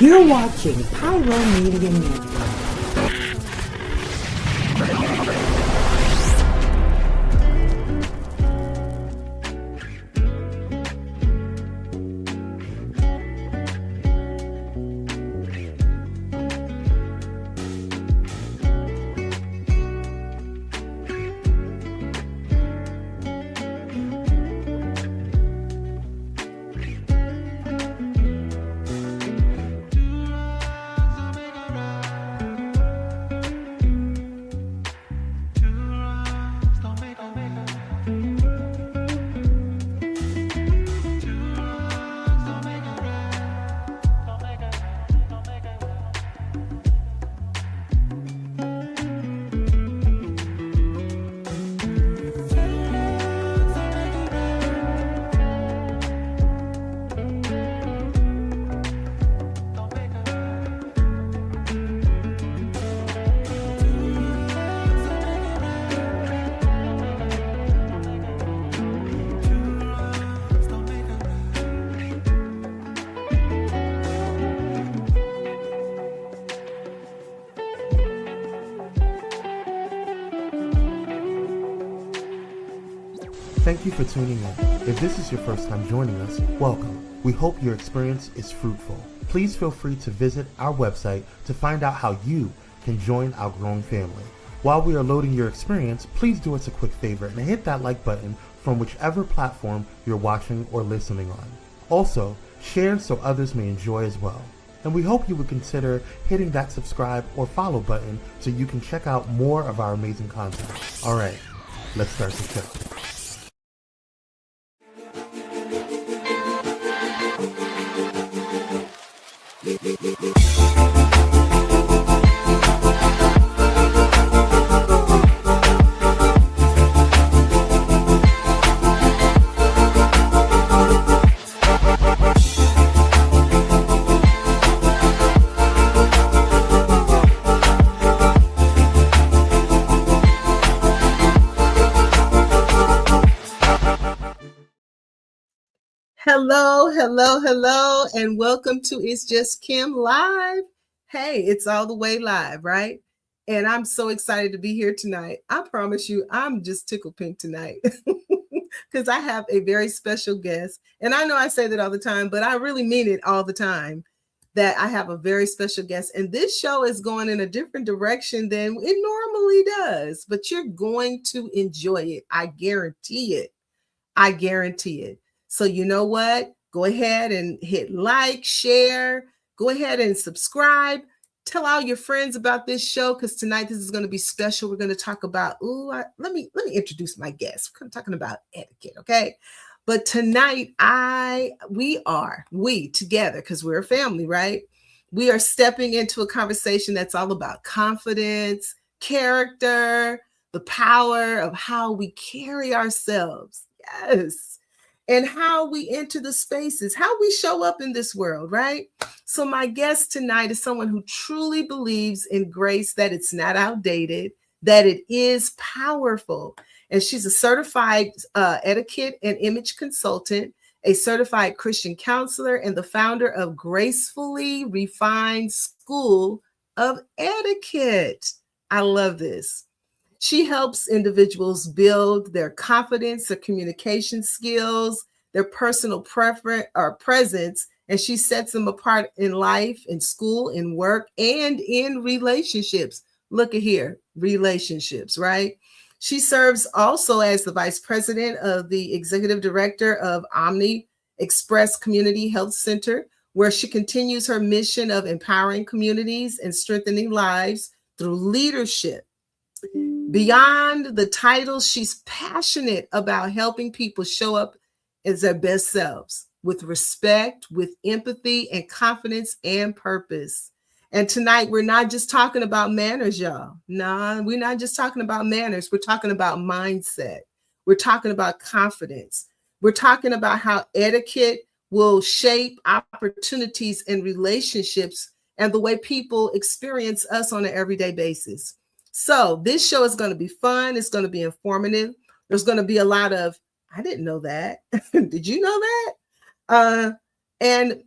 You're watching Pyro Media Network. Thank you for tuning in. If this is your first time joining us, welcome. We hope your experience is fruitful. Please feel free to visit our website to find out how you can join our growing family. While we are loading your experience, please do us a quick favor and hit that like button from whichever platform you're watching or listening on. Also, share so others may enjoy as well. And we hope you would consider hitting that subscribe or follow button so you can check out more of our amazing content. All right, let's start the show. Hello, and welcome to It's Just Kim Live. Hey, it's all the way live, right? And I'm so excited to be here tonight. I promise you, I'm just tickled pink tonight because I have a very special guest. And I know I say that all the time, but I really mean it all the time that I have a very special guest. And this show is going in a different direction than it normally does, but you're going to enjoy it. I guarantee it. I guarantee it. So you know what? Go ahead and hit like, share, go ahead and subscribe. Tell all your friends about this show because tonight this is going to be special. We're going to talk about, let me introduce my guest. We're talking about etiquette, okay? But tonight we together, because we're a family, right? We are stepping into a conversation that's all about confidence, character, the power of how we carry ourselves. Yes. And how we enter the spaces, how we show up in this world, right? So my guest tonight is someone who truly believes in grace, that it's not outdated, that it is powerful. And she's a certified etiquette and image consultant, a certified Christian counselor, and the founder of Gracefully Refined School of Etiquette. I love this. She helps individuals build their confidence, their communication skills, their personal presence, and she sets them apart in life, in school, in work, and in relationships. Look at here, relationships, right? She serves also as the vice president of the executive director of Omni Express Community Health Center, where she continues her mission of empowering communities and strengthening lives through leadership. Beyond the title, she's passionate about helping people show up as their best selves with respect, with empathy and confidence and purpose. And tonight, we're not just talking about manners, y'all. No, we're not just talking about manners. We're talking about mindset. We're talking about confidence. We're talking about how etiquette will shape opportunities and relationships and the way people experience us on an everyday basis. So this show is going to be fun. It's going to be informative. There's going to be a lot of, I didn't know that. Did you know that? And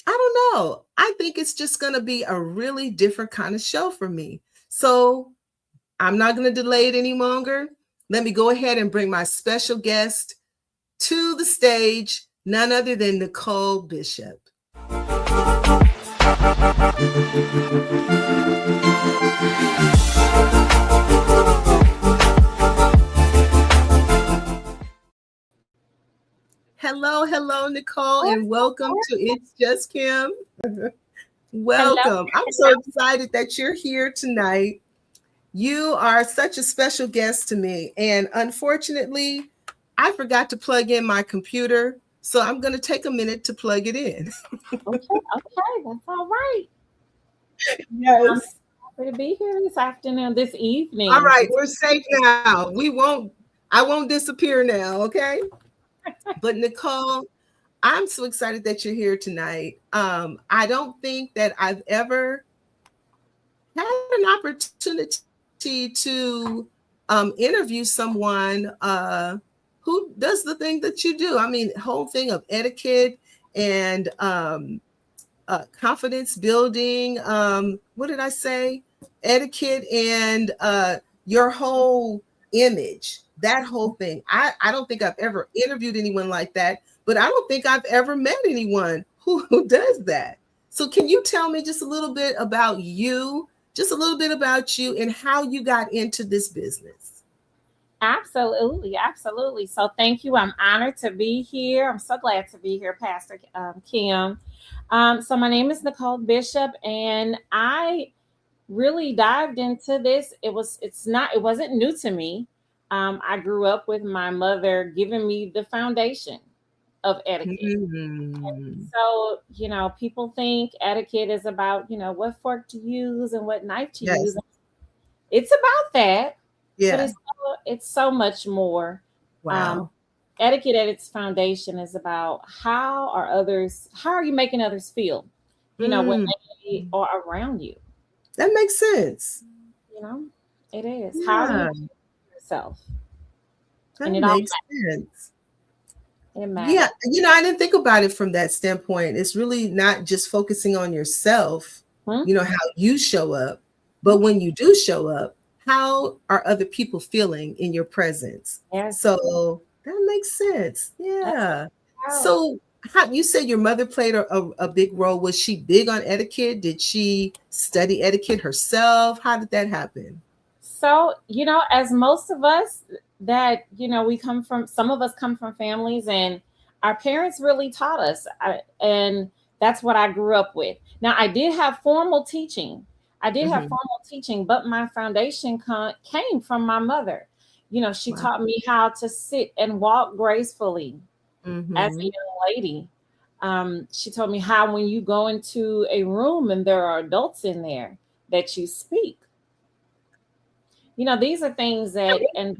I don't know. I think it's just going to be a really different kind of show for me. So I'm not going to delay it any longer. Let me go ahead and bring my special guest to the stage, none other than Nicole Bishop. Hello, Nicole, and welcome to It's Just Kim. Welcome. I'm so excited that you're here tonight. You are such a special guest to me, and unfortunately, I forgot to plug in my computer, so I'm going to take a minute to plug it in. Okay, that's all right. Yes. I'm happy to be here this afternoon, this evening. All right, we're safe now. I won't disappear now, okay? But Nicole, I'm so excited that you're here tonight. I don't think that I've ever had an opportunity to interview someone who does the thing that you do. I mean, whole thing of etiquette and confidence building. What did I say? Etiquette and your whole image, that whole thing. I don't think I've ever interviewed anyone like that, but I don't think I've ever met anyone who does that. So can you tell me just a little bit about you, and how you got into this business? Absolutely. So thank you. I'm honored to be here. I'm so glad to be here, Pastor Kim. So my name is Nicole Bishop, and I really dived into this. It wasn't new to me. I grew up with my mother giving me the foundation of etiquette. Mm-hmm. So, people think etiquette is about, what fork to use and what knife to use. It's about that. Yeah. But it's so much more. Wow. Etiquette at its foundation is about how are you making others feel, when they are around you. That makes sense. It is. Yeah. How do you treat yourself? That makes sense. It matters. Yeah, I didn't think about it from that standpoint. It's really not just focusing on yourself, how you show up, but when you do show up, how are other people feeling in your presence? Yes. So that makes sense. Yeah. So you said your mother played a big role. Was she big on etiquette? Did she study etiquette herself? How did that happen? So, as most of us that, some of us come from families and our parents really taught us. And that's what I grew up with. Now, I did have formal teaching. But my foundation came from my mother. She taught me how to sit and walk gracefully as a young lady. She told me how when you go into a room and there are adults in there, that you speak. These are things that, and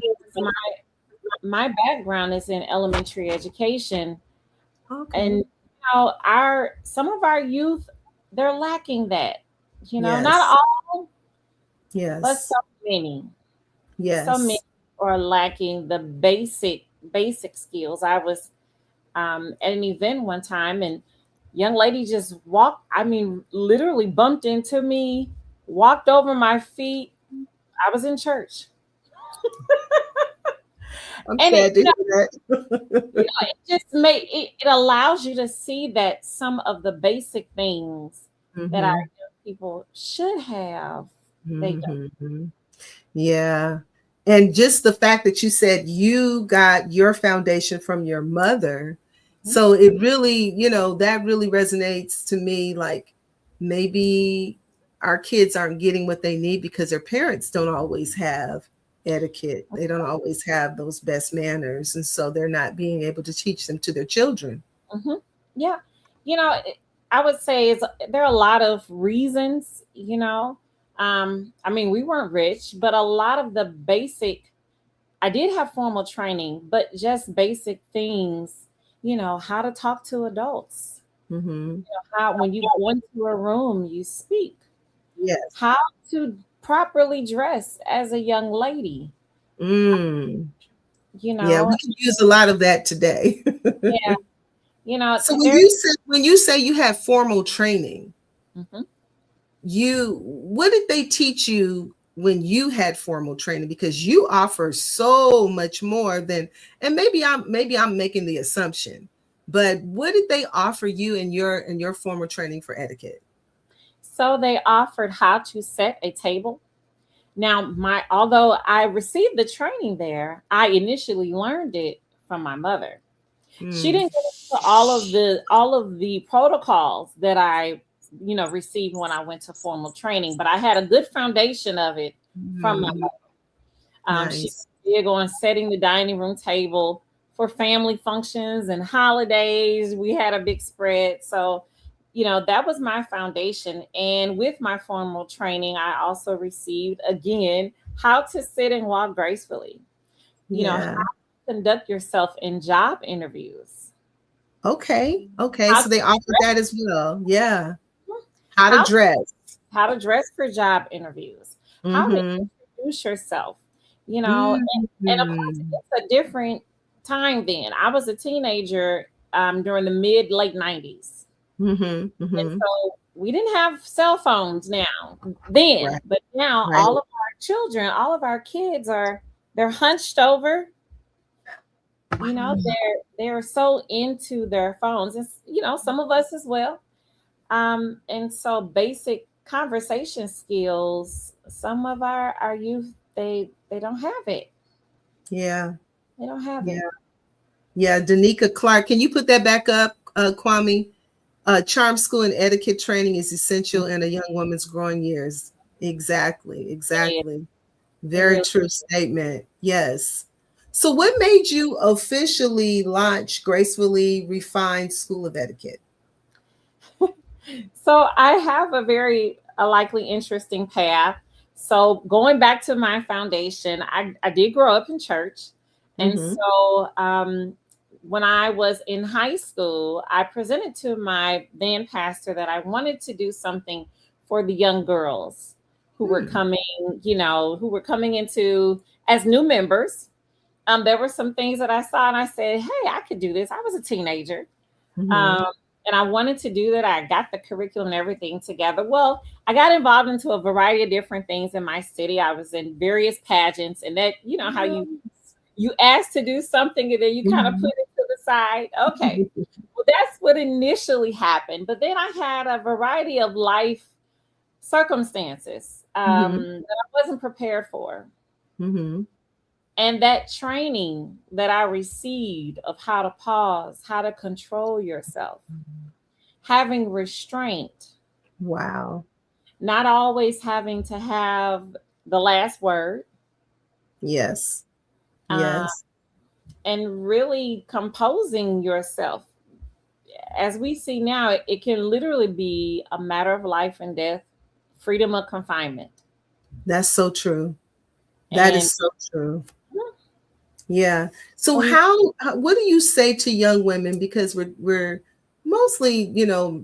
my background is in elementary education. Okay. And some of our youth, they're lacking that. Not all, but so many. Yes. So many are lacking the basic skills. I was at an event one time, and young lady just literally bumped into me, walked over my feet. I was in church. I'm sad to hear that. It just it allows you to see that some of the basic things that our young people should have, they don't. Yeah. And just the fact that you said you got your foundation from your mother. So it really, that really resonates to me. Like maybe our kids aren't getting what they need because their parents don't always have etiquette. They don't always have those best manners. And so they're not being able to teach them to their children. Yeah. I would say there are a lot of reasons, we weren't rich, but a lot of the I did have formal training, but just basic things, how to talk to adults, how when you go into a room, you speak, how to properly dress as a young lady. Yeah, we can use a lot of that today. You know, So when you say you have formal training, Mhm. what did they teach you when you had formal training? Because you offer so much more than, and maybe I'm making the assumption, but what did they offer you in your formal training for etiquette? So they offered how to set a table. Now, although I received the training there, I initially learned it from my mother. She Mm. didn't get into all of the protocols that I, received when I went to formal training, but I had a good foundation of it from my Mm. mother. She Nice. was big on setting the dining room table for family functions and holidays. We had a big spread. So, that was my foundation. And with my formal training, I also received again how to sit and walk gracefully, how Yeah. to conduct yourself in job interviews, Okay. how So to they offered that as well. Yeah. How to how dress. how to dress for job interviews, how to Mm-hmm. introduce yourself, and of course Mm-hmm. it's a different time then. I was a teenager during the mid late 90s. Mm-hmm. And Mm-hmm. so we didn't have cell phones then, Right. but now Right. all of our children, all of our kids they're hunched over, they're so into their phones. It's, some of us as well. And so basic conversation skills, some of our youth, they don't have it. Yeah. They don't have Yeah. it. Yeah. Danica Clark. Can you put that back up, Kwame? Charm school and etiquette training is essential in a young woman's growing years. Exactly. It is. Exactly. It Very really true statement. Yes. So what made you officially launch Gracefully Refined School of Etiquette? So I have a likely interesting path. So going back to my foundation, I did grow up in church. And Mm-hmm. so when I was in high school, I presented to my then pastor that I wanted to do something for the young girls who were coming, who were coming into as new members. There were some things that I saw and I said, hey, I could do this. I was a teenager. Mm-hmm. Um, and I wanted to do that. I got the curriculum and everything together. Well, I got involved into a variety of different things in my city. I was in various pageants, and that, how you ask to do something and then you kind of Mm-hmm. put it to the side. Okay. Well, that's what initially happened. But then I had a variety of life circumstances Mm-hmm. that I wasn't prepared for. Mm-hmm. And that training that I received of how to pause, how to control yourself, having restraint, Wow. not always having to have the last word, Yes. uh, Yes. and really composing yourself. As we see now, it can literally be a matter of life and death, freedom of confinement. That's so true. That And is so true. Yeah. So and what do you say to young women? Because we're mostly,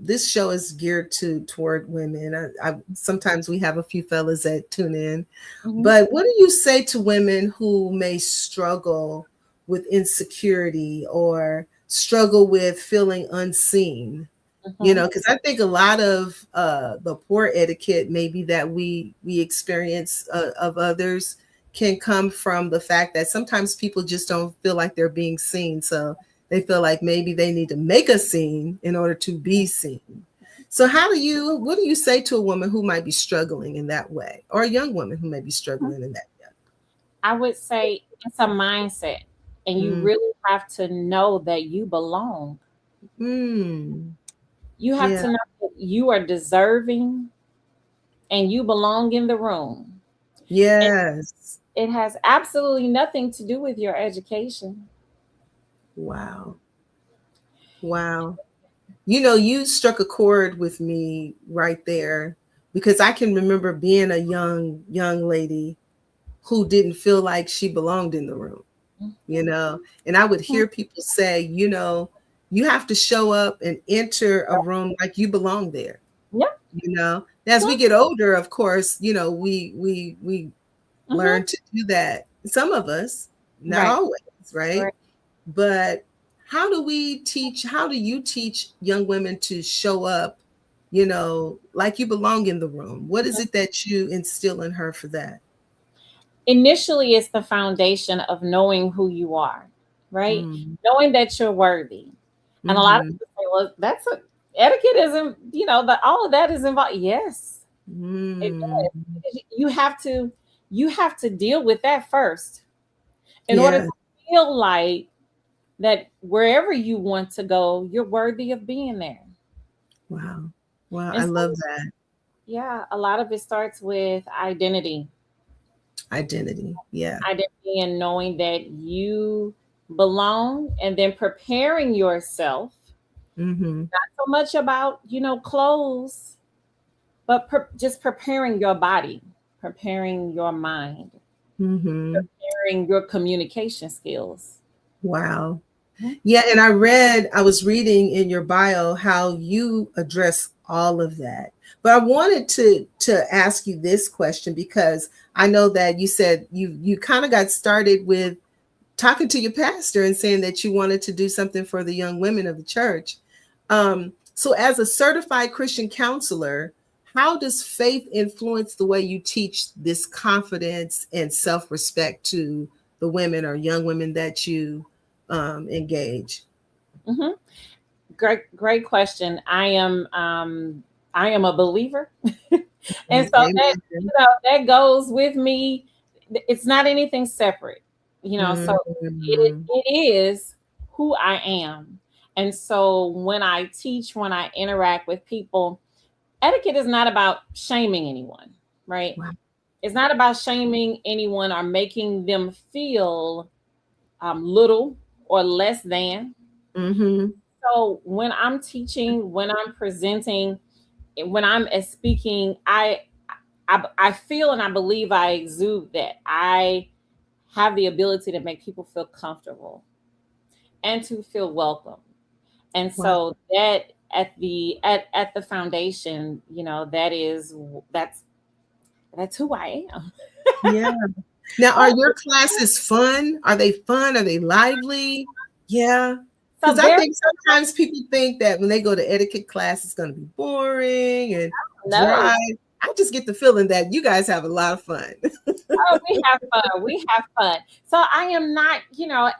this show is geared toward women. Sometimes we have a few fellas that tune in, mhm, but what do you say to women who may struggle with insecurity or struggle with feeling unseen? mhm, Because I think a lot of the poor etiquette maybe that we experience of others can come from the fact that sometimes people just don't feel like they're being seen. So they feel like maybe they need to make a scene in order to be seen. So what do you say to a woman who might be struggling in that way, or a young woman who may be struggling in that I would say it's a mindset, and you way? really have to know that you belong. Mm. You have Yeah. to know that you are deserving and you belong in the room. And Yes. it has absolutely nothing to do with your education. Wow. Wow. You struck a chord with me right there, because I can remember being a young lady who didn't feel like she belonged in the room, and I would hear people say, you have to show up and enter a room like you belong there. Yeah. As Yeah. we get older, of course, we Mhm. learn to do that. Some of us, not Right. always, right? Right. But how do you teach young women to show up, you know, like you belong in the room? What is it that you instill in her for that? Initially, it's the foundation of knowing who you are, right? Knowing that you're worthy. And a lot of people say, well, etiquette isn't, you know, all of that is involved. Yes, it does. You have to deal with that first in order to feel like that wherever you want to go, you're worthy of being there. Wow. Wow. And I love that. Yeah, a lot of it starts with identity. Yeah. Identity and knowing that you belong, and then preparing yourself. Not so much about, you know, clothes, but just preparing your body, preparing your mind, preparing your communication skills. Wow. Yeah, and I was reading in your bio how you address all of that. But I wanted to ask you this question, because I know that you said you kind of got started with talking to your pastor and saying that you wanted to do something for the young women of the church. So as a certified Christian counselor, how does faith influence the way you teach this confidence and self-respect to the women or young women that you engage? Great question. I am a believer. And so that, you know, that goes with me. It's not anything separate, you know, so it is who I am. And so when I teach, when I interact with people, etiquette is not about shaming anyone, right? Wow. It's not about shaming anyone or making them feel little or less than. So when I'm teaching, when I'm presenting, when I'm speaking, I feel and I believe I exude that I have the ability to make people feel comfortable and to feel welcome. And so that at the foundation, you know, that's who I am. Yeah. Now, are your classes fun? Are they fun? Are they lively? Yeah. Because I think sometimes people think that when they go to etiquette class, it's going to be boring and dry. I just get the feeling that you guys have a lot of fun. Oh, we have fun. We have fun. So I am not, you know,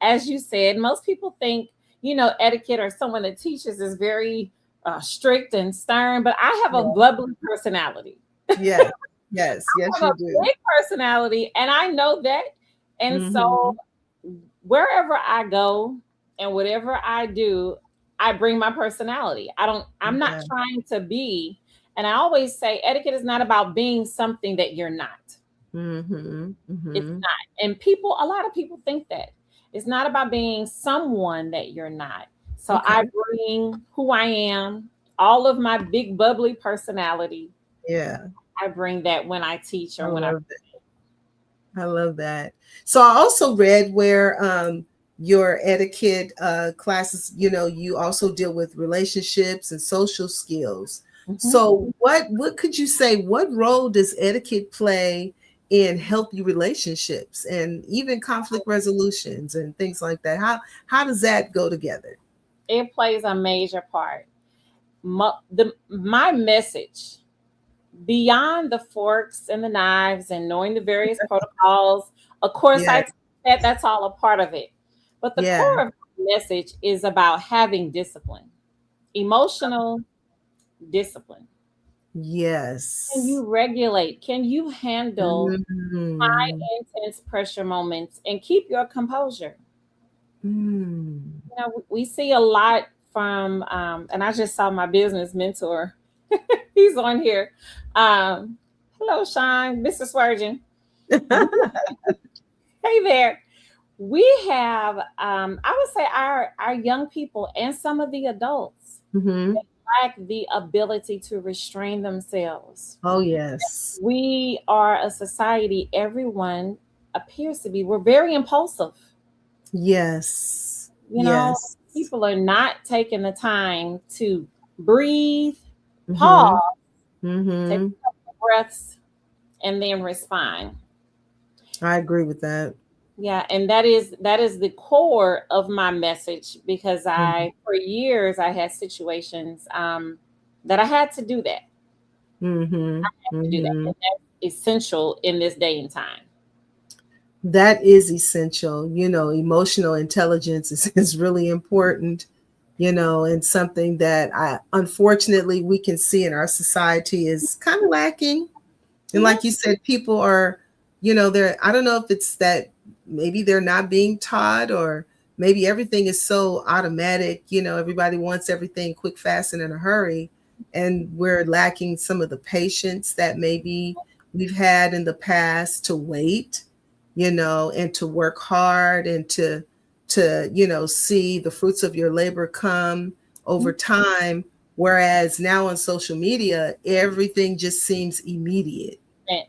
as you said, most people think, you know, etiquette or someone that teaches is very strict and stern, but I have a bubbly personality. Yes, you do. Big personality, and I know that. And so wherever I go and whatever I do, I bring my personality. I'm not trying to be, and I always say etiquette is not about being something that you're not. It's not. And a lot of people think that. It's not about being someone that you're not. So I bring who I am, all of my big bubbly personality. Yeah. I bring that when I teach or when I love that. So I also read where your etiquette classes, you know, you also deal with relationships and social skills. So what could you say, what role does etiquette play in healthy relationships and even conflict resolutions and things like that? How does that go together? It plays a major part. My message, beyond the forks and the knives and knowing the various protocols, of course, I said that's all a part of it. But the core of the message is about having discipline, emotional discipline. Yes. Can you regulate? Can you handle high intense pressure moments and keep your composure? You know, we see a lot from, and I just saw my business mentor. He's on here. Hello, Sean, Mr. Swergeon. Hey there. We have, I would say our young people and some of the adults lack the ability to restrain themselves. Oh, yes. We are a society, everyone appears to be, we're very impulsive. Yes. You know, people are not taking the time to breathe, pause, take a couple breaths, and then respond. I agree with that. Yeah, and that is the core of my message, because Mhm. for years I had situations that I had to do that. Mhm. To do that. Mhm. And that's essential in this day and time. That is essential. Emotional intelligence is really important, and something that unfortunately we can see in our society is kind of lacking. And Yeah. like you said, people are, I don't know if it's that maybe they're not being taught, or maybe everything is so automatic. Everybody wants everything quick, fast, and in a hurry. And we're lacking some of the patience that maybe we've had in the past to wait, and to work hard, and to see the fruits of your labor come over time. Whereas now on social media, everything just seems immediate, And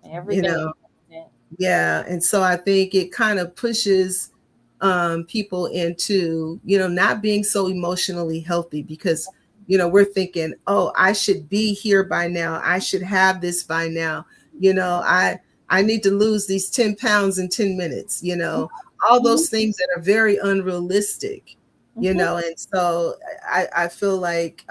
you everything is know. yeah. Yeah, and so I think it kind of pushes people into not being so emotionally healthy, because we're thinking, oh, I should be here by now, I should have this by now, I need to lose these 10 pounds in 10 minutes, all Mhm, those things that are very unrealistic, mhm. and so I feel like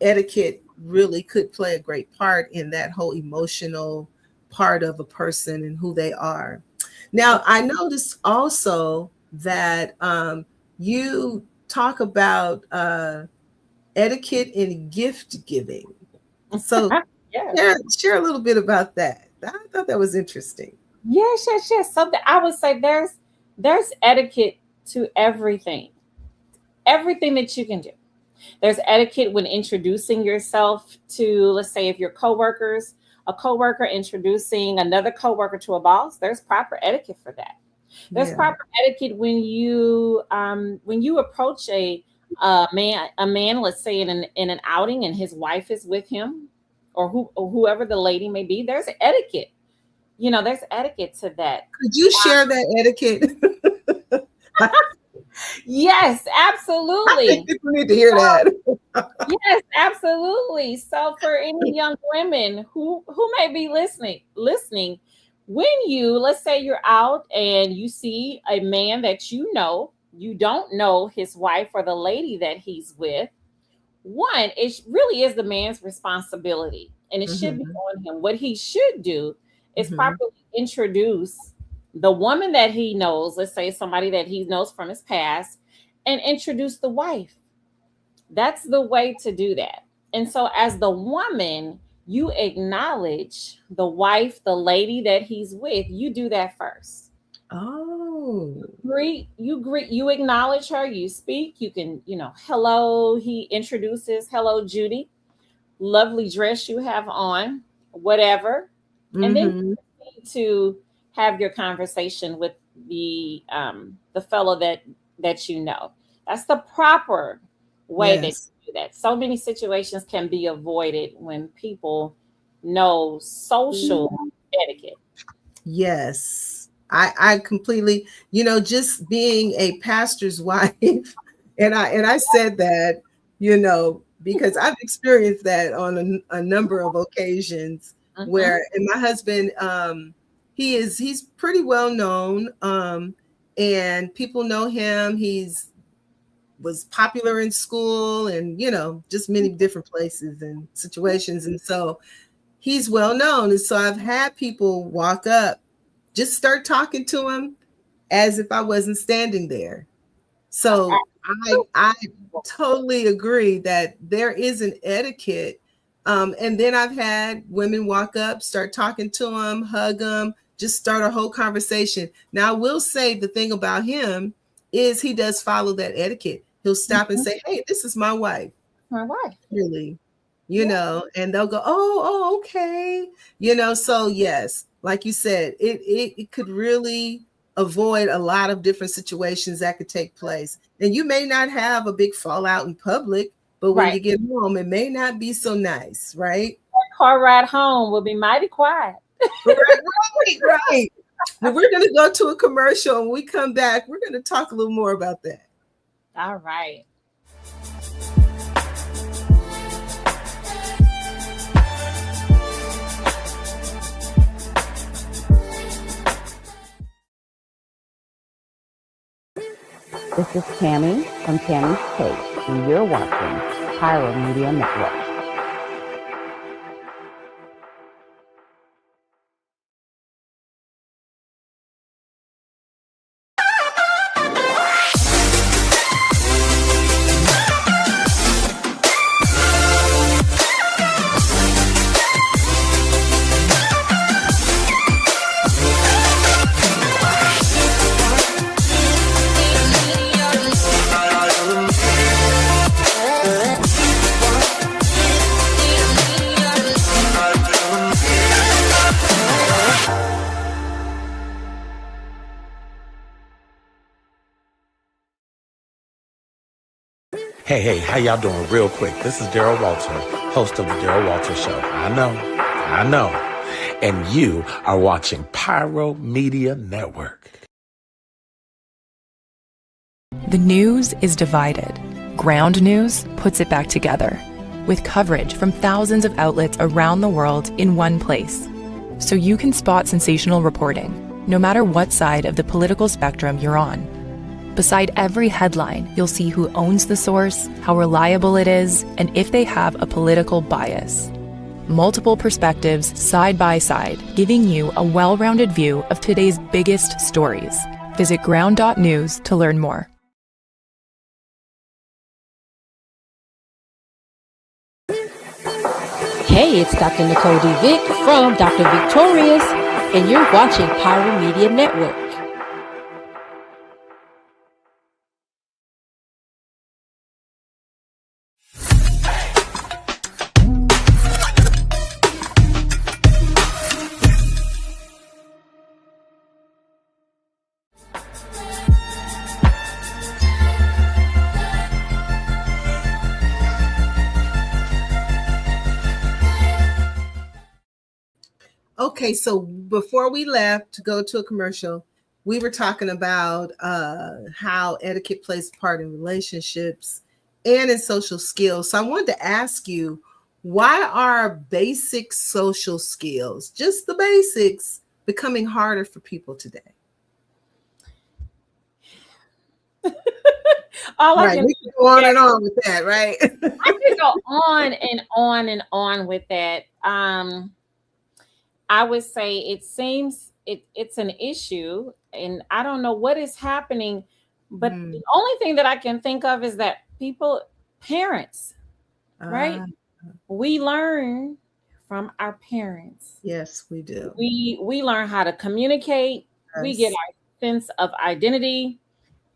etiquette really could play a great part in that whole emotional part of a person and who they are. Now, I noticed also that you talk about etiquette in gift giving. So Yes. share a little bit about that. I thought that was interesting. Yes, yes, yes. So I would say there's etiquette to everything. Everything that you can do. There's etiquette when introducing yourself to, let's say, if you're coworkers, a coworker introducing another coworker to a boss. There's proper etiquette for that. There's Yeah. proper etiquette when you approach a man, let's say in an outing, and his wife is with him, or whoever the lady may be. There's etiquette. There's etiquette to that. Could you share that etiquette? Yes, I think absolutely. people need to hear that. Yes, absolutely. So for any young women who may be listening, when let's say you're out and you see a man that you don't know his wife or the lady that he's with, one, it really is the man's responsibility, and it should be Mhm, on him. What he should do is mhm. properly introduce the woman that he knows, let's say somebody that he knows from his past, and introduce the wife. That's the way to do that. And so, as the woman, you acknowledge the wife, the lady that he's with. You do that first. Oh. You acknowledge her, you speak, you can, hello, he introduces, hello, Judy, lovely dress you have on, whatever. And then Mhm. you need to have your conversation with the fellow that you know. That's the proper way that Yes. you do that. So many situations can be avoided when people know social etiquette. Yes. I completely, just being a pastor's wife, and I said that, because I've experienced that on a number of occasions, Hmm. where, and my husband, he's pretty well known, and people know him. He's was popular in school, and just many different places and situations, and so he's well known. And so I've had people walk up, just start talking to him as if I wasn't standing there. So I totally agree that there is an etiquette. And then I've had women walk up, start talking to him, hug him, just start a whole conversation. Now I will say the thing about him is he does follow that etiquette. He'll stop and say, "Hey, this is my wife." My wife. Really, Yeah. and they'll go, okay, so yes, like you said, it could really avoid a lot of different situations that could take place. And you may not have a big fallout in public, but when you Right. get home, it may not be so nice, right? Car ride home will be mighty quiet. Right, right, right. Well, we're going to go to a commercial, and when we come back, we're going to talk a little more about that. All right. This is Tammy from Tammy's Take, and you're watching Pyro Media Network. Hey, how y'all doing? Real quick, this is Daryl Walter, host of the Daryl Walter Show. I know. And you are watching Pyro Media Network. The news is divided. Ground News puts it back together, with coverage from thousands of outlets around the world in one place. So you can spot sensational reporting, no matter what side of the political spectrum you're on. Beside every headline, you'll see who owns the source, how reliable it is, and if they have a political bias. Multiple perspectives side by side, giving you a well-rounded view of today's biggest stories. Visit ground.news to learn more. Hey, it's Dr. Nicole D. Vic from Dr. Victorious, and you're watching Pyro Media Network. Okay, so before we left to go to a commercial, we were talking about how etiquette plays a part in relationships and in social skills. So I wanted to ask you, why are basic social skills, just the basics, becoming harder for people today? Right, we can go on and on with that, right? I could go on and on and on with that. I would say it seems it's an issue, and I don't know what is happening, but the only thing that I can think of is that parents, right? We learn from our parents. Yes, we do. We learn how to communicate. Yes. We get our sense of identity.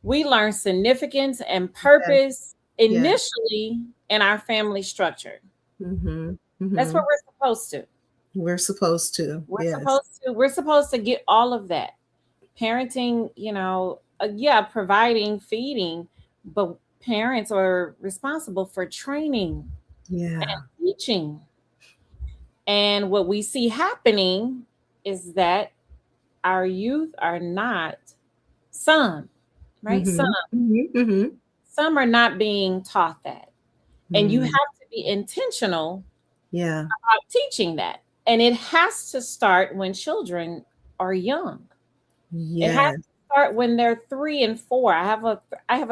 We learn significance and purpose initially in our family structure. That's what we're supposed to. We're supposed to. We're supposed to get all of that. Parenting, providing, feeding, but parents are responsible for training and teaching. And what we see happening is that our youth are not some, right? Some are not being taught that. And you have to be intentional about teaching that. And it has to start when children are young. It has to start when they're 3 and 4. I have a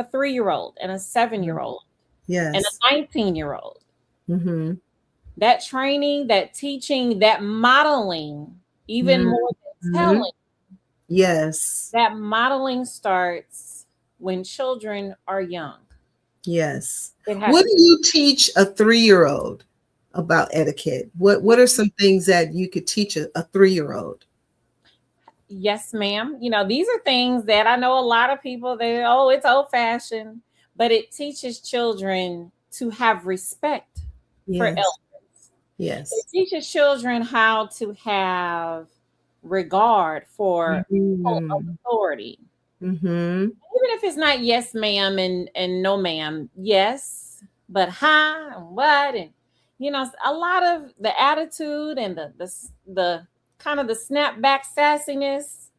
3-year-old and a 7-year-old and a 19-year-old. That training, that teaching, that modeling, even more than telling. Yes. That modeling starts when children are young. Yes. What do you teach a 3-year-old about etiquette? What are some things that you could teach a 3-year-old? Yes, ma'am. These are things that I know a lot of people, it's old-fashioned, but it teaches children to have respect for elders. Yes. It teaches children how to have regard for authority. Even if it's not yes, ma'am, and no, ma'am. Yes, but hi and what, and a lot of the attitude and the kind of the snapback sassiness.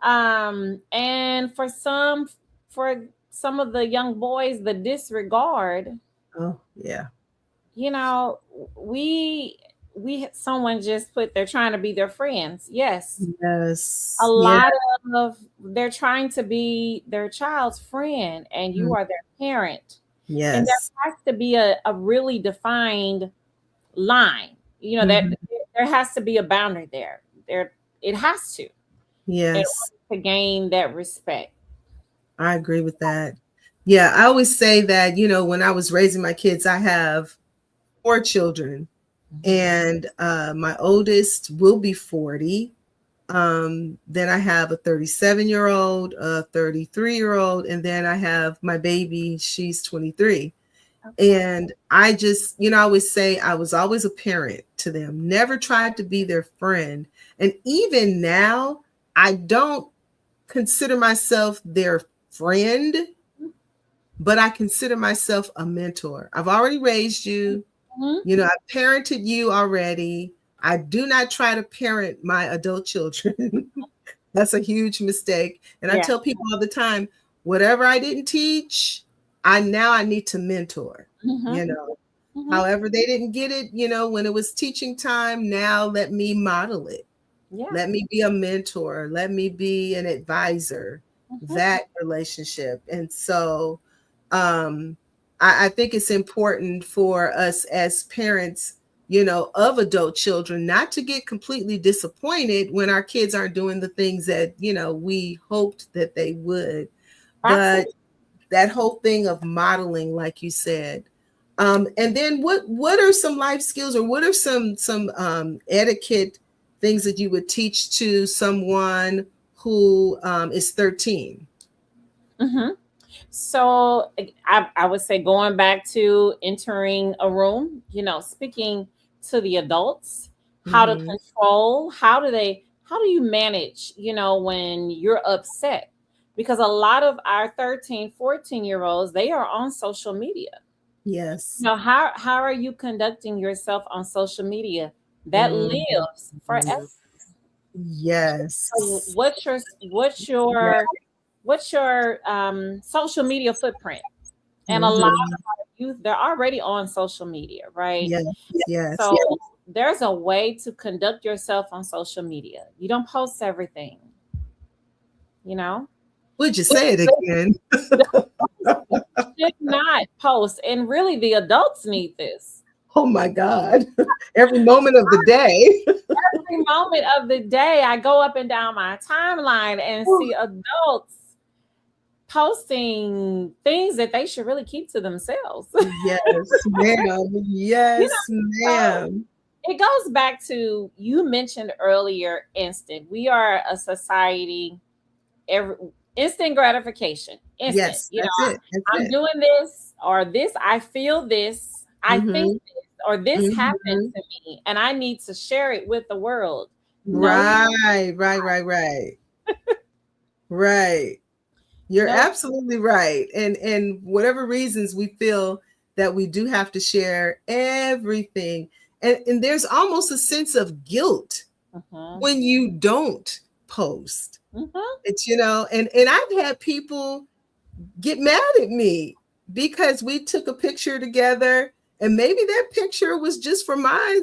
And for some of the young boys, the disregard. Oh, yeah. We someone just put they're trying to be their friends. Yes. Yes. A lot of they're trying to be their child's friend and you are their parent. And there Yes. has to be a really defined line. You know, that there has to be a boundary there. It has to in Yes. order to gain that respect. I agree with that. Yeah, I always say that, when I was raising my kids, I have 4 children, and my oldest will be 40. Then I have a 37-year-old, a 33-year-old, and then I have my baby, she's 23. And I just, I always say I was always a parent to them, never tried to be their friend. And even now, I don't consider myself their friend, but I consider myself a mentor. I've already raised you. I've parented you already. I do not try to parent my adult children. That's a huge mistake. And I tell people all the time, whatever I didn't teach, I need to mentor, however they didn't get it, when it was teaching time, now let me model it. Let me be a mentor. Let me be an advisor, that relationship. And so I think it's important for us as parents, of adult children, not to get completely disappointed when our kids aren't doing the things that, we hoped that they would. But that whole thing of modeling, like you said. And then what are some life skills, or what are some etiquette things that you would teach to someone who is 13? So I would say, going back to entering a room, speaking to the adults, how to control, how do you manage, when you're upset? Because a lot of our 13, 14-year-olds, they are on social media. Yes. How are you conducting yourself on social media? That lives forever. Yes. So what's your social media footprint? And a lot of our youth, they're already on social media, right? Yes. So there's a way to conduct yourself on social media. You don't post everything, Would you say it again? Should not post. And really, the adults need this. Oh my God. Every moment of the day. Every moment of the day, I go up and down my timeline and see adults posting things that they should really keep to themselves. Yes, ma'am. Yes, ma'am. It goes back to, you mentioned earlier, instant. We are a society, instant gratification. Instant. Yes, that's it. I'm doing this, or this, I feel this, I think this, or this happened to me, and I need to share it with the world. Right. Right. You're absolutely right. And whatever reasons we feel that we do have to share everything. And there's almost a sense of guilt when you don't post. It's, and I've had people get mad at me because we took a picture together, and maybe that picture was just for my,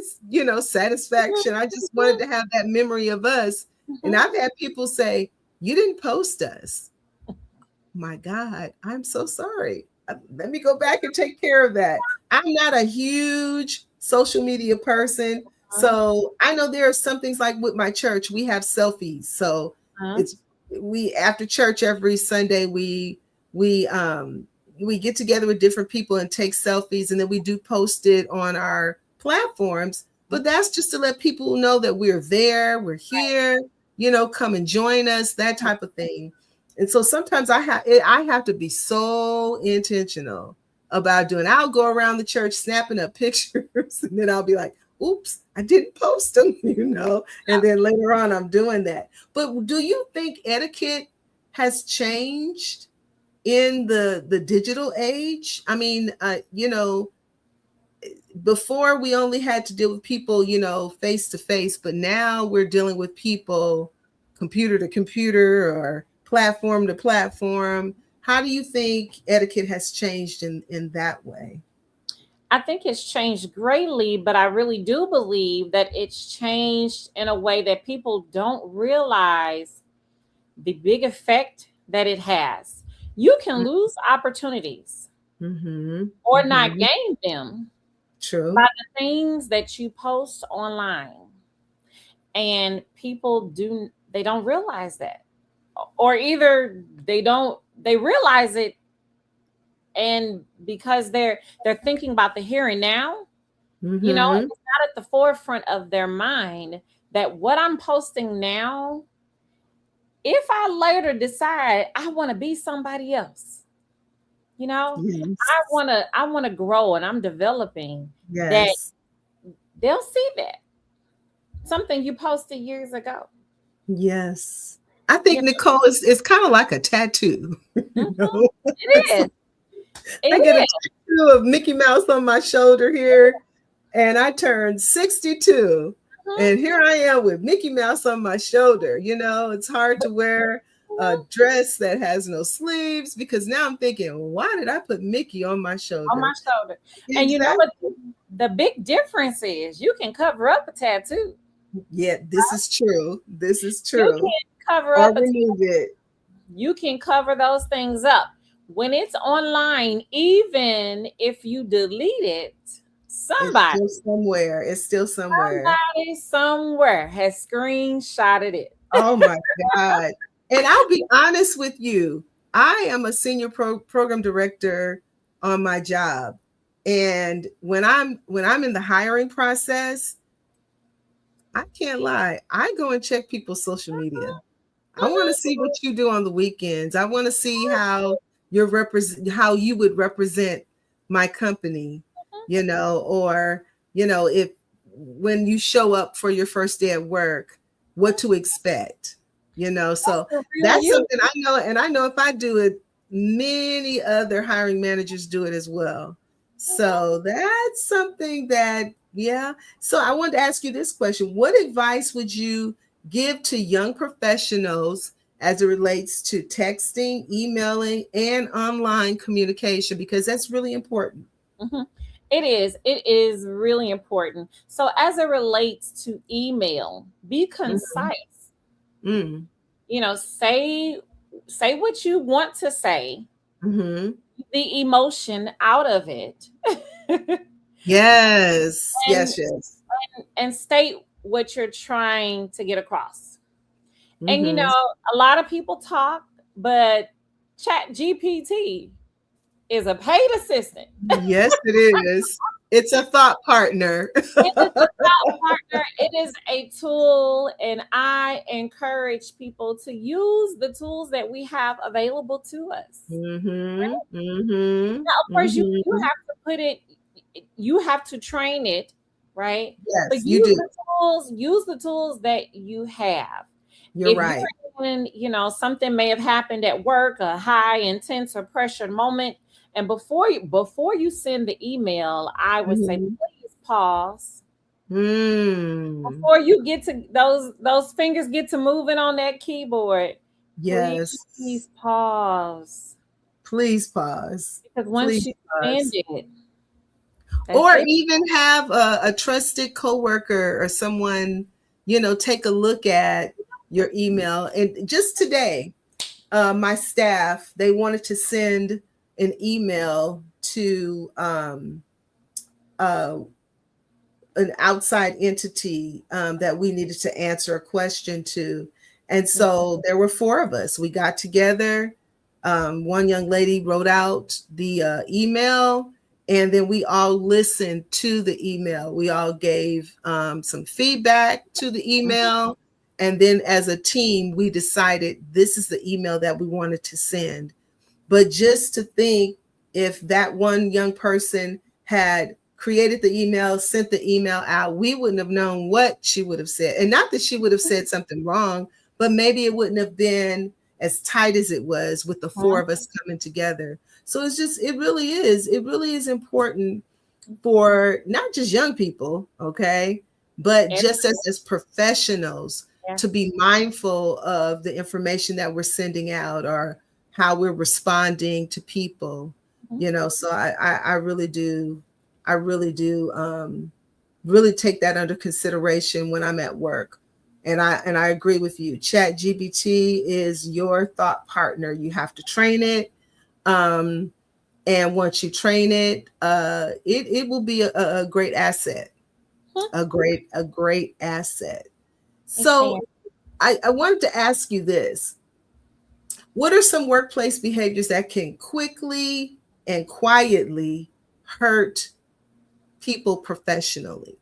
satisfaction. I just wanted to have that memory of us. And I've had people say, you didn't post us. My God, I'm so sorry. Let me go back and take care of that. I'm not a huge social media person. So I know there are some things, like with my church, we have selfies. So we after church every Sunday, we get together with different people and take selfies, and then we do post it on our platforms. But that's just to let people know that we're there, we're here, come and join us, that type of thing. And so sometimes I have to be so intentional about doing. I'll go around the church snapping up pictures, and then I'll be like, oops, I didn't post them, and then later on I'm doing that. But do you think etiquette has changed in the digital age? I mean, before we only had to deal with people, face to face, but now we're dealing with people computer to computer or platform to platform. How do you think etiquette has changed in that way? I think it's changed greatly, but I really do believe that it's changed in a way that people don't realize the big effect that it has. You can lose opportunities or not gain them True. by the things that you post online. And people they don't realize that. Or either they realize it, and because they're thinking about the here and now, it's not at the forefront of their mind that what I'm posting now, if I later decide I want to be somebody else, Yes. I want to grow and I'm developing, that Yes. they'll see that something you posted years ago. Yes. I think Nicole is kind of like a tattoo. You know? It is. I get a tattoo of Mickey Mouse on my shoulder here, and I turned 62, and here I am with Mickey Mouse on my shoulder. You know, it's hard to wear a dress that has no sleeves because now I'm thinking, why did I put Mickey on my shoulder? On my shoulder. Exactly. And you know what the big difference is? You can cover up a tattoo. Yeah, this is true. This is true. You can cover up remove it. You can cover those things up. When it's online, even if you delete it, somebody it's still somewhere has screenshotted it. Oh my God. And I'll be honest with you, I am a senior program director on my job. And when I'm in the hiring process, I can't lie, I go and check people's social media. I want to see what you do on the weekends. I want to see how how you would represent my company, or if when you show up for your first day at work, what to expect, so that's something I know. And I know if I do it, many other hiring managers do it as well. So that's something that, So I wanted to ask you this question. What advice would you give to young professionals as it relates to texting, emailing, and online communication? Because that's really important. It is really important. So as it relates to email, be concise. Say what you want to say. The emotion out of it. Yes. And state what you're trying to get across. And a lot of people talk, but Chat GPT is a paid assistant. Yes, it is. It's a thought partner. It is a thought partner. It is a tool, and I encourage people to use the tools that we have available to us. Right? Now, of course, you have to put it. You have to train it, right? Yes, but you do. Use the tools that you have. You're right. When something may have happened at work, a high, intense, or pressured moment, and before you send the email, I would say, please pause. Before you get to those fingers get to moving on that keyboard. Yes. Please pause. Please pause. Because once you send it. Or even have a trusted coworker or someone, take a look at your email. And just today, my staff, they wanted to send an email to an outside entity that we needed to answer a question to. And so there were 4 of us. We got together. One young lady wrote out the email, and then we all listened to the email. We all gave some feedback to the email. And then as a team, we decided this is the email that we wanted to send. But just to think, if that one young person had created the email, sent the email out, we wouldn't have known what she would have said. And not that she would have said something wrong, but maybe it wouldn't have been as tight as it was with the 4 of us coming together. So it really is important for not just young people, okay, but just as professionals to be mindful of the information that we're sending out or how we're responding to people, So I really do I really do really take that under consideration when I'm at work. And I agree with you. Chat GPT is your thought partner. You have to train it. And once you train it, it will be a great asset. A great asset. So I wanted to ask you this. What are some workplace behaviors that can quickly and quietly hurt people professionally?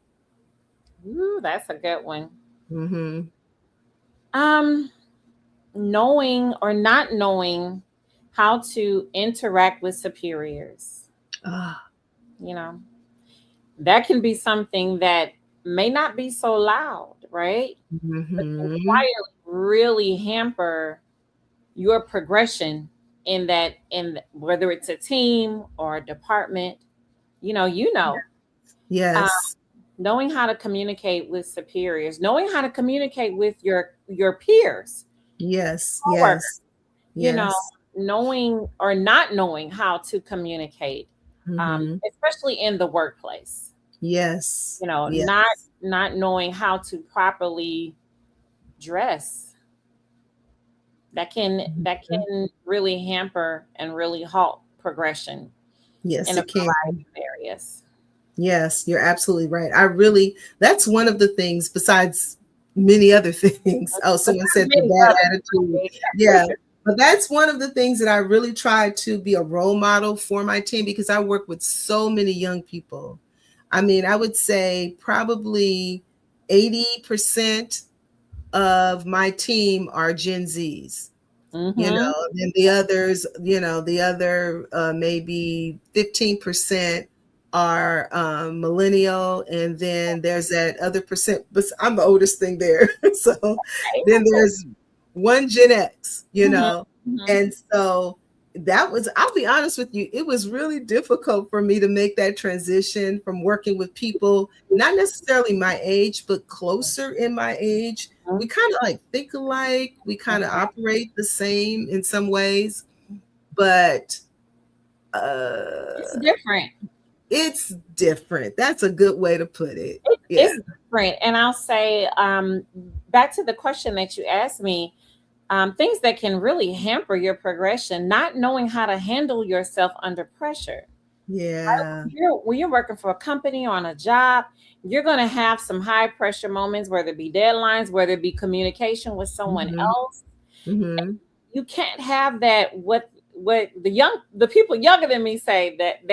Ooh, that's a good one. Mm-hmm. Knowing or not knowing how to interact with superiors. You know, that can be something that may not be so loud, right? Mm-hmm. But can quietly really hamper your progression in that, whether it's a team or a department. Yes. Knowing how to communicate with superiors, knowing how to communicate with your peers, Yes. coworkers, Yes. knowing or not knowing how to communicate, especially in the workplace. Yes. Not knowing how to properly dress. That can really hamper and really halt progression. Yes, in a it can. variety of areas. Yes, you're absolutely right. That's one of the things besides many other things. Oh, someone said the bad attitude. Yeah. But that's one of the things that I really try to be a role model for my team, because I work with so many young people. I mean, I would say probably 80% of my team are Gen Zs. And the others, the other maybe 15% are millennial, and then there's that other percent, but I'm the oldest thing there. So then there's one Gen X, and so I'll be honest with you, it was really difficult for me to make that transition from working with people, not necessarily my age, but closer in my age. We kind of like think alike. We kind of operate the same in some ways, but it's different. It's different. That's a good way to put it. It's different. And I'll say, back to the question that you asked me, things that can really hamper your progression, not knowing how to handle yourself under pressure. Yeah. When you're working for a company or on a job, you're going to have some high pressure moments, whether it be deadlines, whether it be communication with someone else. You can't have that. What the people younger than me say, that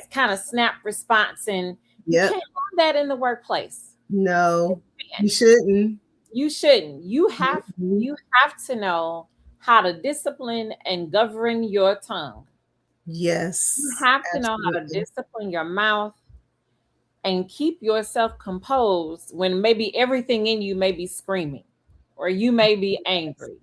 kind of snap response, and you can't have that in the workplace. No, you shouldn't. You shouldn't. You have to know how to discipline and govern your tongue. Yes. You have to know how to discipline your mouth and keep yourself composed when maybe everything in you may be screaming or you may be angry.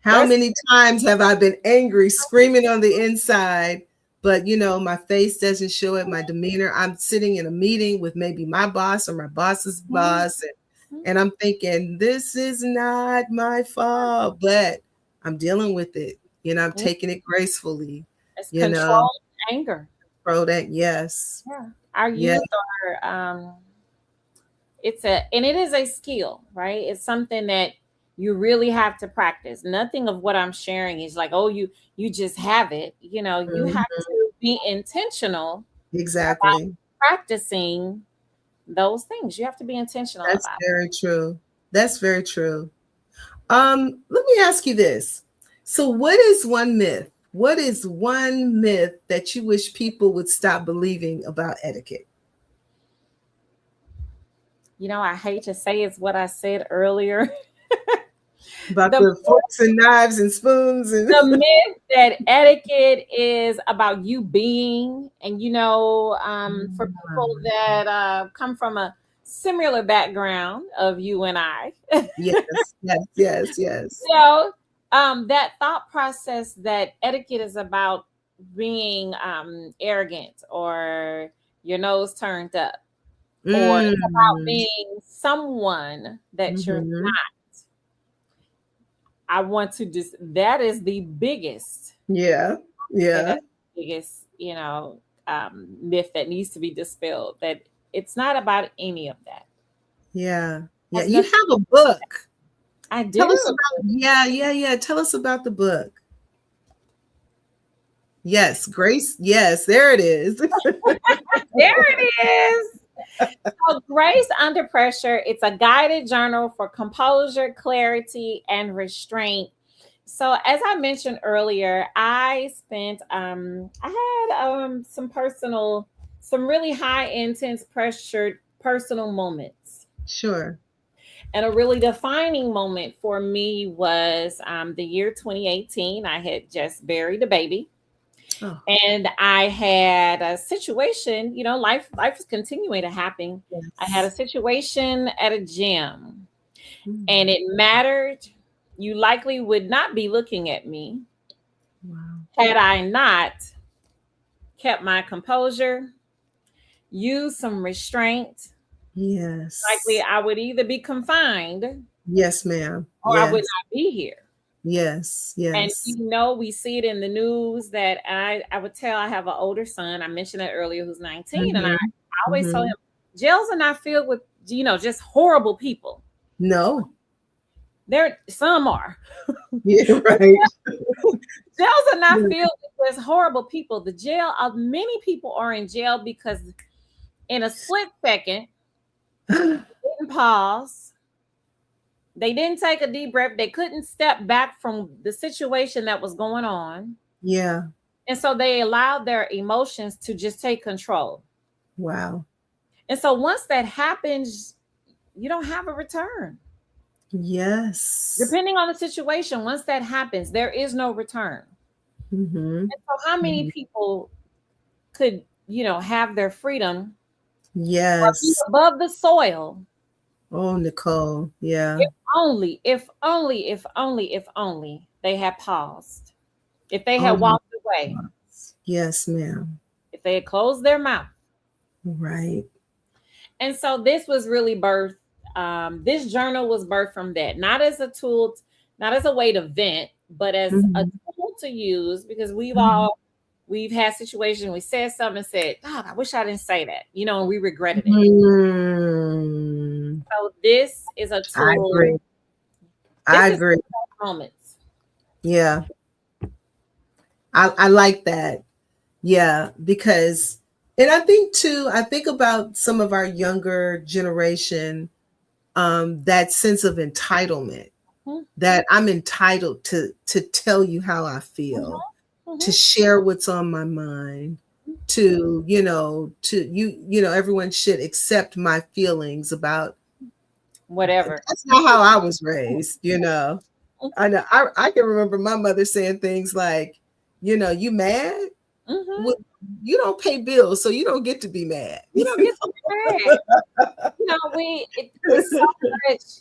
How many times have I been angry, screaming on the inside, but my face doesn't show it, my demeanor. I'm sitting in a meeting with maybe my boss or my boss's boss, and I'm thinking, this is not my fault, but I'm dealing with it. I'm taking it gracefully. It's controlled anger. Control that, yes. Yeah. Our youth are and it is a skill, right? It's something that you really have to practice. Nothing of what I'm sharing is like, oh, you just have it. You have to be intentional. Exactly. About practicing those things. You have to be intentional. That's very true. That's very true. Let me ask you this. So what is one myth? What is one myth that you wish people would stop believing about etiquette? I hate to say it's what I said earlier. About the forks and knives and spoons. And the myth that etiquette is about you being, and for people that come from a similar background of you and I. Yes. So that thought process that etiquette is about being arrogant or your nose turned up, or it's about being someone that you're not. I want to that is the biggest. Yeah. Biggest, myth that needs to be dispelled, that it's not about any of that. Yeah. Yeah. That's You nothing- have a book. I do. Tell us about, yeah. Tell us about the book. Yes, Grace. Yes, there it is. There it is. So Grace Under Pressure, it's a guided journal for composure, clarity, and restraint. So as I mentioned earlier, I spent I had some really high intense pressured personal moments. Sure. And a really defining moment for me was the year 2018. I had just buried a baby. Oh. And I had a situation, life is continuing to happen. Yes. I had a situation at a gym, Mm. and it mattered. You likely would not be looking at me had I not kept my composure, used some restraint. Yes. Likely I would either be confined, Yes, ma'am. or yes. I would not be here. Yes. And Yes. we see it in the news that I would tell. I have an older son, I mentioned that earlier, who's 19. And I always tell him, jails are not filled with, just horrible people. No. Some are. Yeah, right. Jails are not filled with horrible people. Many people are in jail because in a split second, they didn't pause. They didn't take a deep breath. They couldn't step back from the situation that was going on. Yeah. And so they allowed their emotions to just take control. Wow. And so once that happens, you don't have a return. Yes. Depending on the situation, once that happens, there is no return. Mm-hmm. And so how many people could, have their freedom Yes. be above the soil? Oh, Nicole. Yeah. If only they had paused. If they had walked away. Yes, ma'am. If they had closed their mouth. Right. And so this was really birthed. This journal was birthed from that, not as a tool, not as a way to vent, but as a tool to use, because we've had situations, we said something and said, God, I wish I didn't say that, and we regretted it. So this is a tool. I agree. I agree. Moments. Yeah. I like that. Yeah, because, and I think about some of our younger generation, that sense of entitlement, that I'm entitled to tell you how I feel, to share what's on my mind, to everyone should accept my feelings about whatever. That's not how I was raised, I know. I can remember my mother saying things like, you mad? Well, you don't pay bills, so you don't get to be mad. You don't get to be mad. It's so much.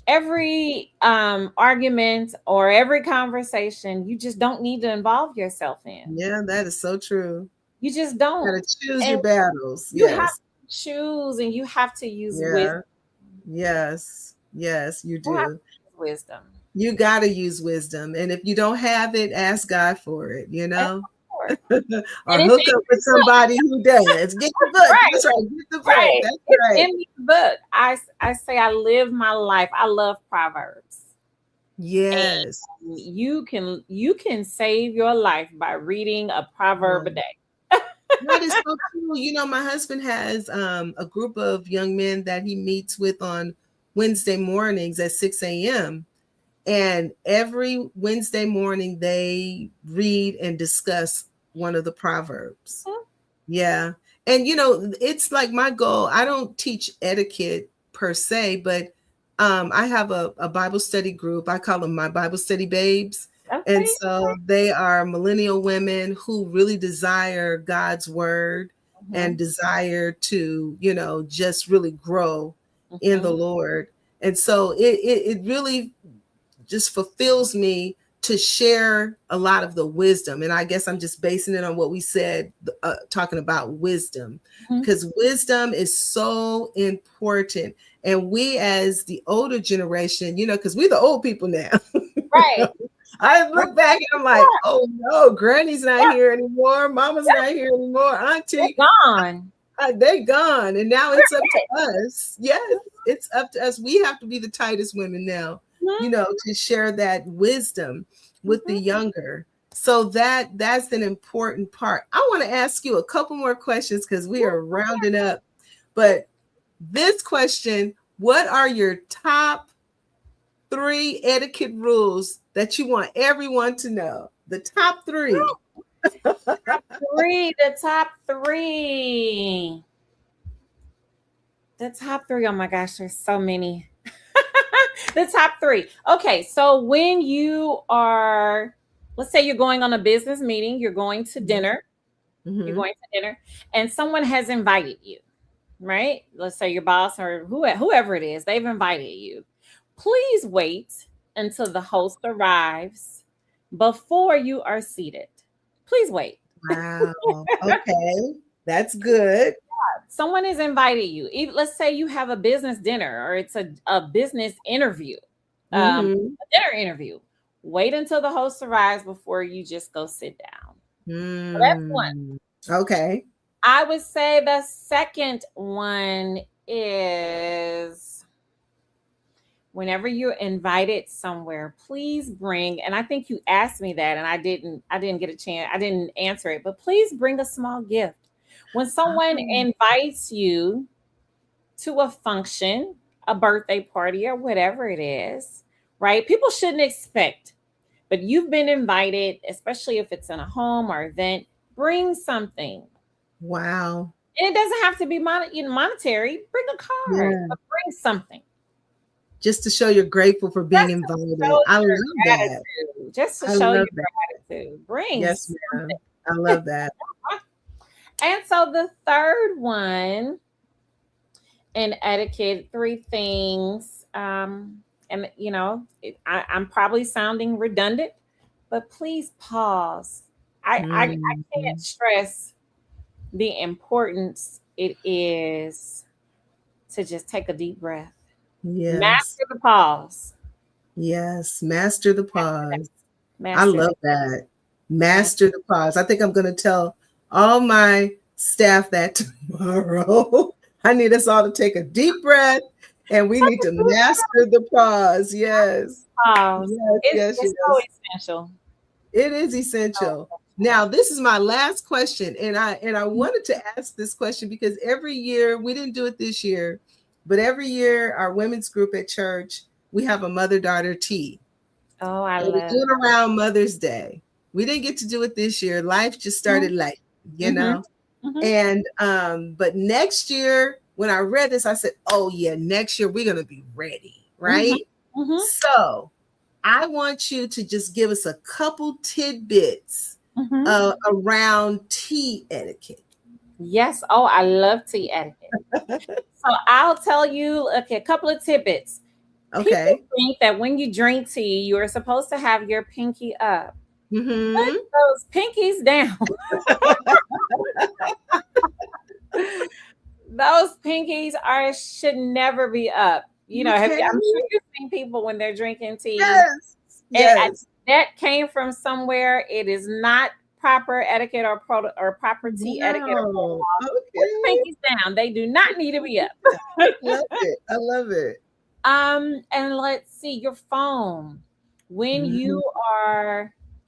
Every argument or every conversation, you just don't need to involve yourself in. Yeah, that is so true. You just don't. You gotta choose your battles. You have to choose, and you have to use wisdom. Yes, you do. Wisdom. You got to use wisdom. And if you don't have it, ask God for it, or hook up with somebody who does. Get the book. Right. That's right. Get the book. Right. That's right. In the book, I say I live my life. I love Proverbs. Yes. And you can save your life by reading a proverb a day. That is so cool. My husband has a group of young men that he meets with on Wednesday mornings at 6 a.m. And every Wednesday morning, they read and discuss one of the Proverbs. Yeah. And, it's like my goal. I don't teach etiquette per se, but I have a Bible study group. I call them my Bible study babes. Okay. And so they are millennial women who really desire God's word and desire to, just really grow in the Lord. And so it really just fulfills me to share a lot of the wisdom. And I guess I'm just basing it on what we said, talking about wisdom, because wisdom is so important. And we, as the older generation, because we're the old people now, right? I look back and I'm like, oh no, Granny's not here anymore. Mama's not here anymore. Auntie gone. They're gone. And now it's up to us. Yes, it's up to us. We have to be the tightest women now, to share that wisdom with the younger. So that's an important part. I want to ask you a couple more questions because we are rounding up. But this question, what are your top 3 etiquette rules that you want everyone to know? The top 3. The top three. Oh my gosh, there's so many. The top 3. Okay, so when you are, let's say you're going on a business meeting, you're going to dinner, and someone has invited you, right? Let's say your boss or whoever it is, they've invited you. Please wait until the host arrives before you are seated. Please wait. Wow. Okay. That's good. Someone has invited you. Let's say you have a business dinner or it's a business interview, a dinner interview. Wait until the host arrives before you just go sit down. So that's one. Okay. I would say the second one is whenever you're invited somewhere, please bring, and I think you asked me that and I didn't get a chance. I didn't answer it, but please bring a small gift. When someone invites you to a function, a birthday party or whatever it is, right? People shouldn't expect, but you've been invited, especially if it's in a home or event, bring something. Wow. And it doesn't have to be monetary. Bring a card, but bring something. Just to show you're grateful for being invited. I love that. Just to show your gratitude. Bring. Yes, ma'am. I love that. And so the third one in etiquette, 3 things. And I'm probably sounding redundant, but please pause. I can't stress the importance it is to just take a deep breath. Yes. Master the pause. Yes, master the pause. I love that. Master the pause. I think I'm going to tell all my staff that tomorrow. I need us all to take a deep breath and we need to master the pause. Yes. Pause. It's so essential. It is essential. Now, this is my last question. And I wanted to ask this question because every year, we didn't do it this year, but every year our women's group at church, we have a mother-daughter tea. Oh, I love it. We do it around Mother's Day. We didn't get to do it this year. Life just started late, know? And but next year, when I read this, I said, oh yeah, next year we're gonna be ready, right? So I want you to just give us a couple tidbits around tea etiquette. Yes. Oh, I love tea etiquette. So I'll tell you a couple of tidbits. Okay. People think that when you drink tea, you are supposed to have your pinky up. Put those pinkies down. Those pinkies should never be up. I'm sure you've seen people when they're drinking tea. Yes. And that came from somewhere. It is not proper etiquette or proper tea etiquette. Put pinkies down. They do not need to be up. I love it. I love it. And let's see, your phone. When you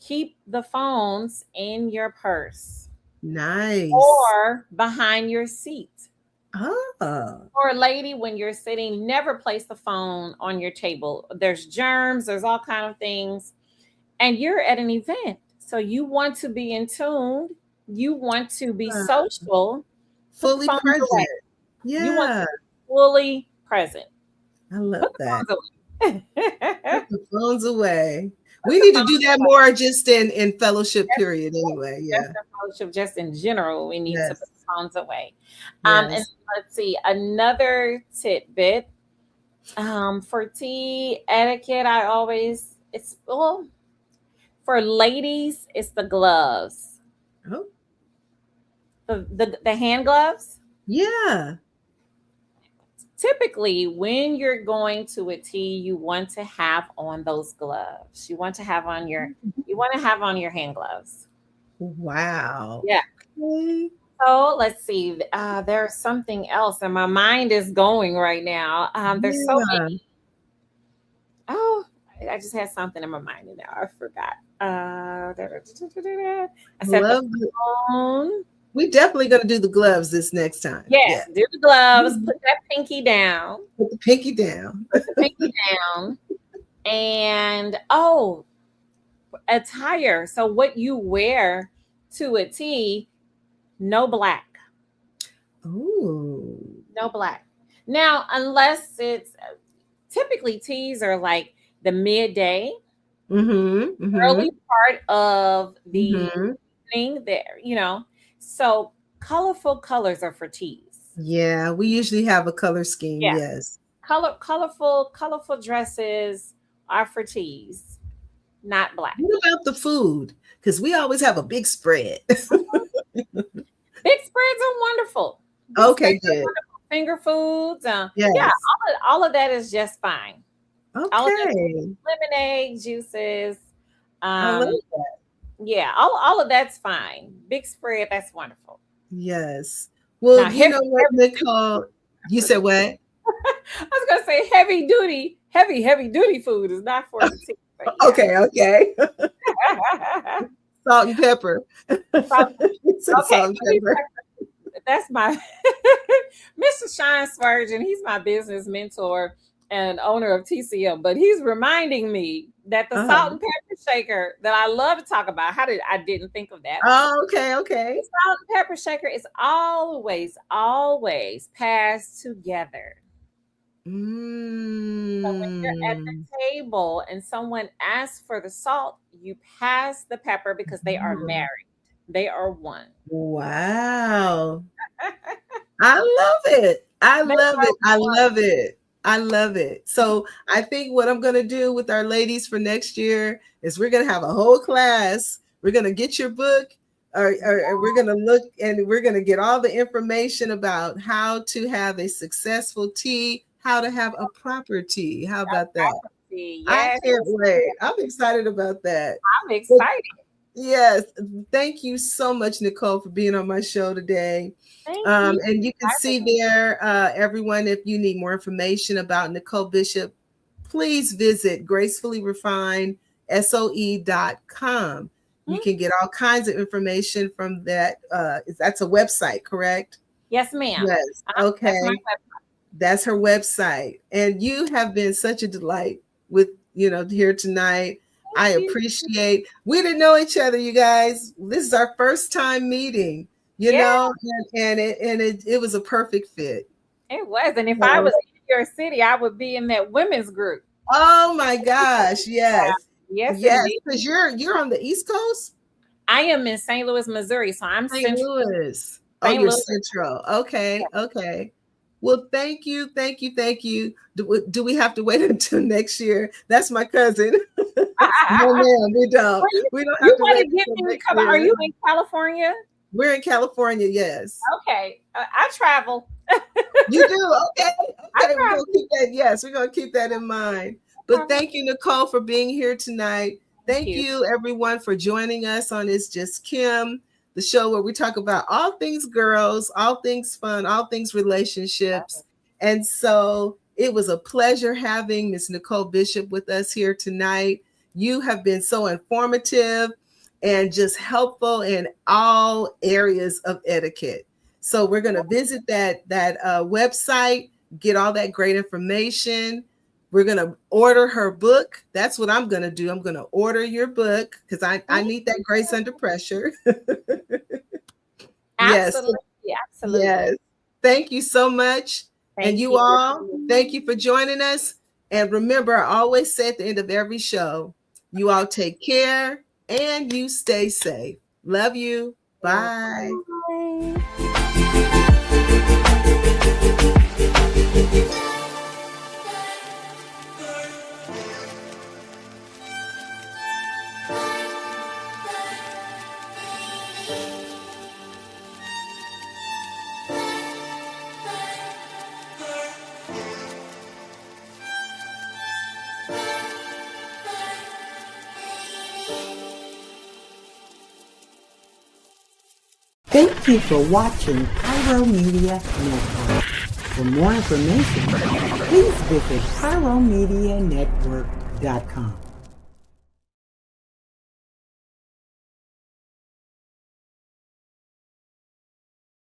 keep the phones in your purse. Nice. Or behind your seat. Oh. Or a lady, when you're sitting, never place the phone on your table. There's germs, there's all kinds of things. And you're at an event. So you want to be in tune. You want to be social. Fully present. Yeah. You want to be fully present. I love that. Put the phones away. We need to do that more just in fellowship period anyway. Yeah. Just in fellowship, just in general, we need to put the phones away. And let's see, another tidbit. For tea etiquette, for ladies, it's the gloves. Oh. The hand gloves? Yeah. typically when you're going to a tea, you want to have on those gloves. You want to have on your hand gloves. Wow. Yeah. Okay. So let's see. There's something else, and my mind is going right now. There's so Yeah. many. Oh, I just had something in my mind and now I forgot. I said Love the phone. We definitely gonna do the gloves this next time. Yes, Yeah. do the gloves. Put that pinky down. Put the pinky down. Put the pinky down. And attire. So what you wear to a tea, no black. Ooh. No black. Now, unless it's typically teas are like the midday, Mm-hmm. early part of the Mm-hmm. evening there, So colorful colors are for teas. Yeah, we usually have a color scheme. Yeah. Yes. Colorful dresses are for teas, not black. What about the food? Because we always have a big spread. Big spreads are wonderful. Okay, good. Finger foods. Yes. Yeah, all of that is just fine. All of that, Okay. lemonade, juices. I love that. Yeah, all of that's fine. Big spread, that's wonderful. Yes. Well, Now, you know what, Nicole? You said what? I was gonna say heavy duty food is not for the tea. Okay. Salt and pepper. Salt and pepper. That's my Mr. Shine Spurgeon. He's my business mentor and owner of TCM, but he's reminding me that the salt and pepper shaker that I love to talk about. I didn't think of that. Oh, okay. The salt and pepper shaker is always passed together. So when you're at the table and someone asks for the salt, you pass the pepper because they are married. They are one. Wow. I love it. I love it. So I think what I'm going to do with our ladies for next year is we're going to have a whole class. We're going to get your book or we're going to look and we're going to get all the information about how to have a successful tea, how to have a proper tea. How about that? Yes. I can't wait. I'm excited about that. I'm excited. Yes. Thank you so much, Nicole, for being on my show today. Thank you. And you can see there, everyone, if you need more information about Nicole Bishop, please visit gracefullyrefinedsoe.com. You can get all kinds of information from that. That's a website, correct? Yes, ma'am. Yes. Okay. That's her website. And you have been such a delight with, here tonight. I appreciate. We didn't know each other, you guys. This is our first time meeting, and it was a perfect fit. It was. And if I was in your city, I would be in that women's group. Oh my gosh, yes. Yes. Because you're on the East Coast? I am in St. Louis, Missouri. So I'm St. Louis. You're central. Okay. Well, thank you. Do we have to wait until next year? That's my cousin. No, ma'am, we don't. We don't have to wait until next year. Are you in California? We're in California, yes. Okay. I travel. You do? Okay. We're going to keep that. Yes, we're going to keep that in mind. But thank you, Nicole, for being here tonight. Thank you, everyone, for joining us on It's Just Kim, the show where we talk about all things girls, all things fun, all things relationships. And so it was a pleasure having Miss Nicole Bishop with us here tonight. You have been so informative and just helpful in all areas of etiquette. So we're going to visit that website, get all that great information. We're going to order her book. That's what I'm going to do. I'm going to order your book because I need that grace under pressure. Absolutely. Yes. Thank you so much. And you all, thank you for joining us. And remember, I always say at the end of every show, you all take care and you stay safe. Love you. Bye. Thank you for watching Pyro Media Network. For more information, please visit pyromedianetwork.com.